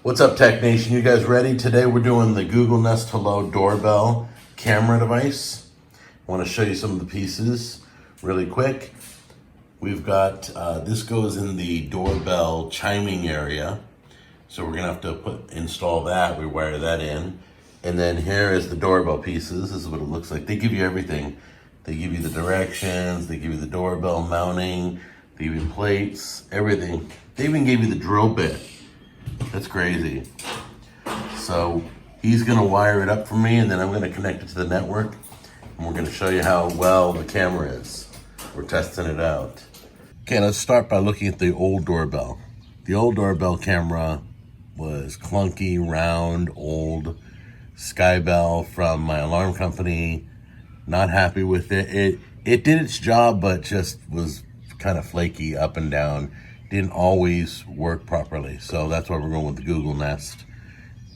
What's up, Tech Nation? You guys ready? Today we're doing the Google Nest Hello doorbell camera device. I want to show you some of the pieces really quick. We've got, this goes in the doorbell chiming area. So we're gonna have to install that, we wire that in. And then here is the doorbell pieces. This is what it looks like. They give you everything. They give you the directions, they give you the doorbell mounting, they give you plates, everything. They even gave you the drill bit. That's crazy. So he's gonna wire it up for me, and then I'm gonna connect it to the network, and we're gonna show you how well the camera is. We're testing it out. Okay, let's start by looking at the old doorbell. The old doorbell camera was clunky, round, old. Skybell from my alarm company. Not happy with it. It did its job, but just was kind of flaky up and down. Didn't always work properly. So that's why we're going with the Google Nest.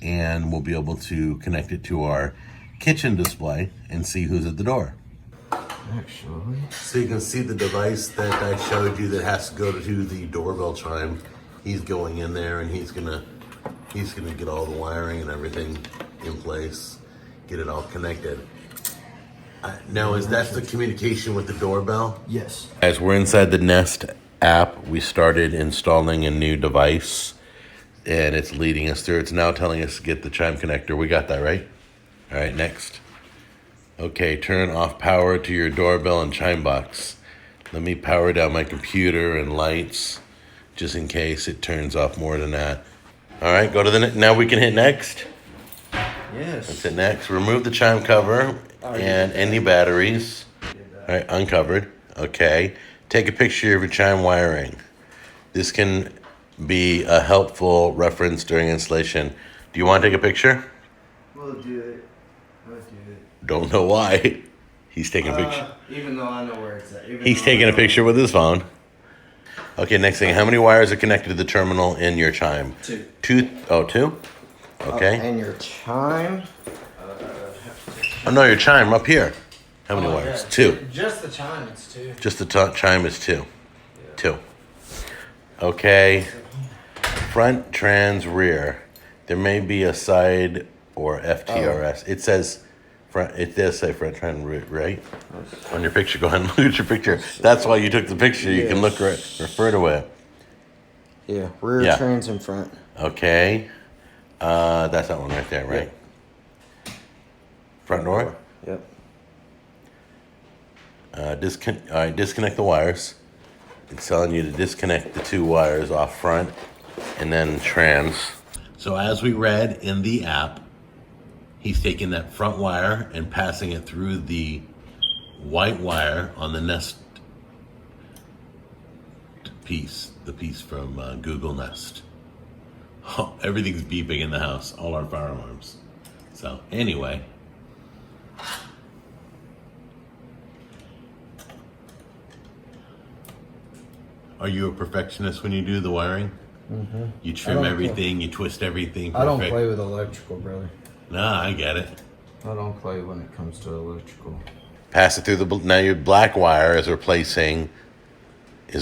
And we'll be able to connect it to our kitchen display and see who's at the door. Actually. So you can see the device that I showed you that has to go to the doorbell chime. He's going in there and he's gonna get all the wiring and everything in place, get it all connected. Now, is that the communication with the doorbell? Yes. As we're inside the Nest app, we started installing a new device, and it's leading us through. It's now telling us to get the chime connector. We got that, right? All right, next. Okay, turn off power to your doorbell and chime box. Let me power down my computer and lights, just in case it turns off more than that. All right, go to now we can hit next. Yes. Let's hit next. Remove the chime cover and any batteries. All right, uncovered. Okay. Take a picture of your chime wiring. This can be a helpful reference during installation. Do you want to take a picture? We'll do it. We'll do it. Don't know why. He's taking a picture. Even though I know where it's at. He's taking a picture with his phone. Okay, next thing. How many wires are connected to the terminal in your chime? Two. Two? Oh, two? Okay. And your chime? Oh, no, your chime up here. How many wires? Yeah. Two. Just the chime, it's two. Just the chime is two. Yeah. Two. Okay. Front, trans, rear. There may be a side or FTRS. It says front. It does say front, trans, rear, right? On your picture. Go ahead and look at your picture. That's why you took the picture. You can look refer to it. Yeah, rear, trans, and front. Okay. That's that one right there, right? Yeah. Front door? Yep. Disconnect the wires. It's telling you to disconnect the two wires off front and then trans. So as we read in the app, he's taking that front wire and passing it through the white wire on the Nest piece, the piece from Google Nest. Oh, everything's beeping in the house, all our fire alarms. So anyway. Are you a perfectionist when you do the wiring? Mm-hmm. You trim everything, you twist everything perfect. I don't play with electrical, brother. Nah, I get it. I don't play when it comes to electrical. Pass it through now your black wire is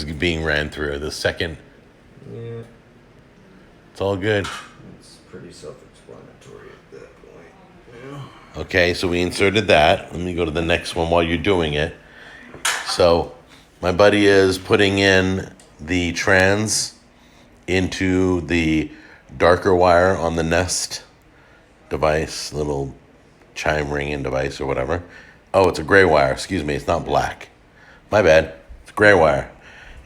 being ran through. The second. Yeah. It's all good. It's pretty self-explanatory at that point. Yeah. Okay, so we inserted that. Let me go to the next one while you're doing it. So my buddy is putting in the trans into the darker wire on the Nest device, little chime ringing device or whatever. Oh, it's a gray wire. Excuse me, it's not black. My bad. It's gray wire.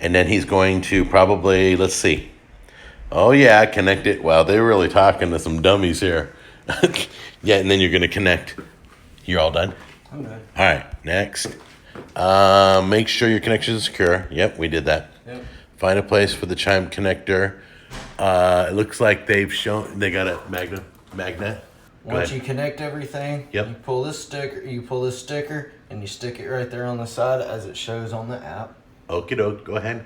And then he's going to probably, let's see. Oh yeah, connect it. Wow, they're really talking to some dummies here. Yeah, and then you're going to connect. You're all done? I'm done. All right, next. Make sure your connection is secure. Yep, we did that. Yep. Find a place for the chime connector. It looks like they got a magnet. Once you connect everything, Yep. you pull this sticker, and you stick it right there on the side as it shows on the app. Okie doke, go ahead.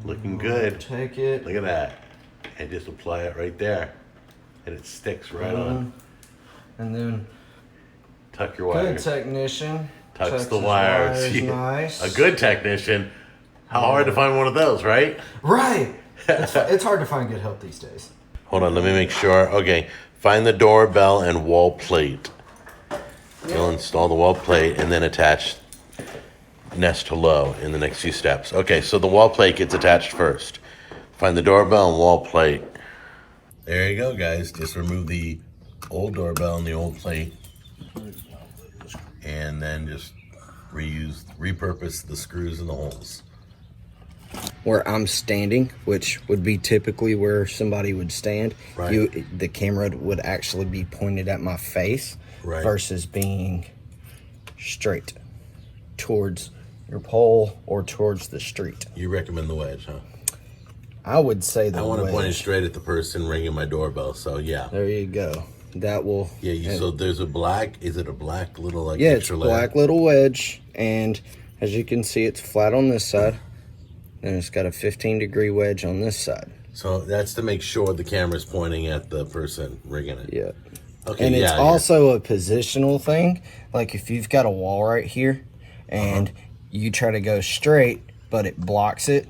Looking good. Take it. Look at that. And just apply it right there. And it sticks right on. And then Tuck your wire. good technician. Tucks the wires. Yeah. Nice. A good technician. How hard to find one of those, right? Right. It's hard to find good help these days. Hold on, let me make sure. Okay, find the doorbell and wall plate. You'll install the wall plate and then attach Nest Hello in the next few steps. Okay, so the wall plate gets attached first. Find the doorbell and wall plate. There you go, guys. Just remove the old doorbell and the old plate. And then just repurpose the screws and the holes. Where I'm standing, which would be typically where somebody would stand, Right. the camera would actually be pointed at my face Right. versus being straight towards your pole or towards the street. You recommend the wedge, huh? I would say the I want to point it wedge. straight at the person ringing my doorbell, so yeah. There you go. That will. Yeah, so there's a black, is it a black little like Yeah, it's extra black layer? little wedge, and as you can see, it's flat on this side, and it's got a 15-degree wedge on this side. So that's to make sure the camera's pointing at the person ringing it. Yeah. Okay, And it's yeah, also a positional thing. Like if you've got a wall right here and you try to go straight, but it blocks it,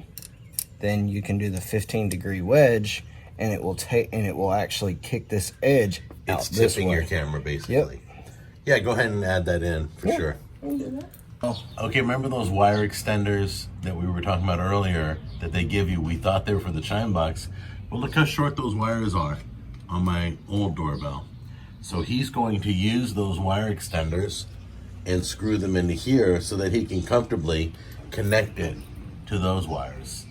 then you can do the 15-degree wedge, and it will actually kick this edge out It's this tipping way. your camera, basically. Yeah, go ahead and add that in for sure. Okay, remember those wire extenders that we were talking about earlier that they give you? We thought they were for the chime box. Well, look how short those wires are on my old doorbell. So he's going to use those wire extenders and screw them into here so that he can comfortably connect it to those wires.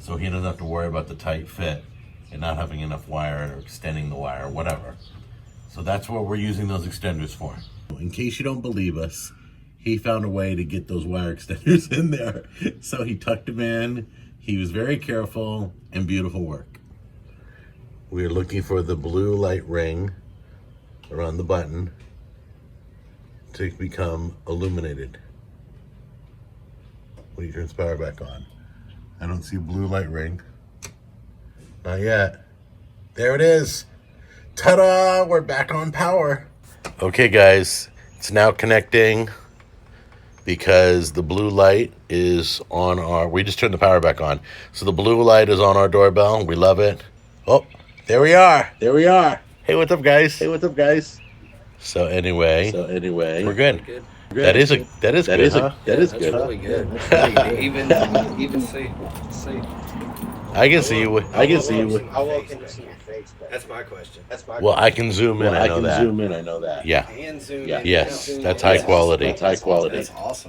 So he doesn't have to worry about the tight fit and not having enough wire or extending the wire or whatever. So that's what we're using those extenders for. In case you don't believe us, he found a way to get those wire extenders in there. So he tucked them in. He was very careful, and beautiful work. We're looking for the blue light ring around the button to become illuminated. When you turn the power back on. I don't see a blue light ring. Not yet. There it is. Ta-da! We're back on power. Okay, guys. It's now connecting because the blue light is on our... We just turned the power back on. So the blue light is on our doorbell. We love it. Oh, there we are. There we are. Hey, what's up, guys? Hey, what's up, guys? So anyway, we're good. Good. That is good, huh? That is good. Really good. even see. I can see you. How well can you see your face? That's my question. Well, I can zoom in. I know that. zoom in. I know that. Yeah. And zoom Yeah. in. Yes, Zoom that's in. high quality. That's high quality. That's awesome.